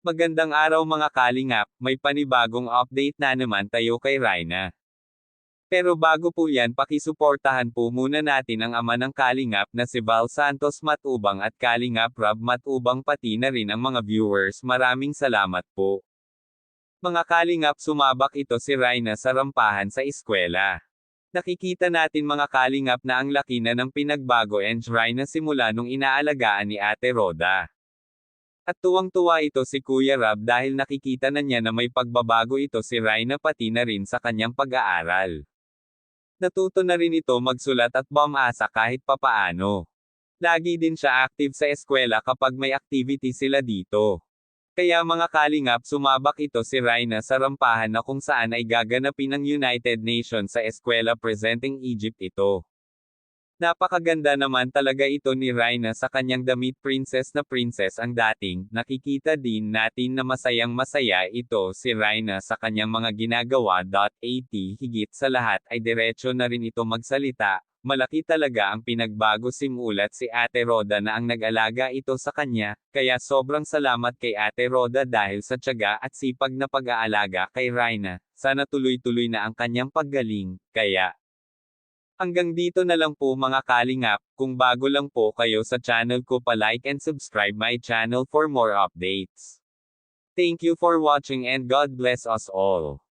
Magandang araw mga kalingap, may panibagong update na naman tayo kay Raina. Pero bago po yan pakisuportahan po muna natin ang ama ng kalingap na si Val Santos Matubang at Kalingap Rob Matubang pati na rin ang mga viewers, maraming salamat po. Mga kalingap, sumabak ito si Raina sa rampahan sa eskwela. Nakikita natin mga kalingap na ang laki na ng pinagbago and Raina simula nung inaalagaan ni Ate Roda. At tuwang-tuwa ito si Kuya Rab dahil nakikita na niya na may pagbabago ito si Raina pati na rin sa kanyang pag-aaral. Natuto na rin ito magsulat at bumasa kahit papaano. Lagi din siya active sa eskwela kapag may activity sila dito. Kaya mga kalingap, sumabak ito si Raina sa rampahan na kung saan ay gaganapin ng United Nations sa eskwela presenting Egypt ito. Napakaganda naman talaga ito ni Raina sa kanyang damit, princess na princess ang dating. Nakikita din natin na masayang masaya ito si Raina sa kanyang mga ginagawa. Higit sa lahat ay diretso na rin ito magsalita. Malaki talaga ang pinagbago, simulat si Ate Roda na ang nag-alaga ito sa kanya, kaya sobrang salamat kay Ate Roda dahil sa tiyaga at sipag na pag-aalaga kay Raina. Sana tuloy-tuloy na ang kanyang paggaling, kaya hanggang dito na lang po mga kalingap. Kung bago lang po kayo sa channel ko, pa-like and subscribe my channel for more updates. Thank you for watching and God bless us all.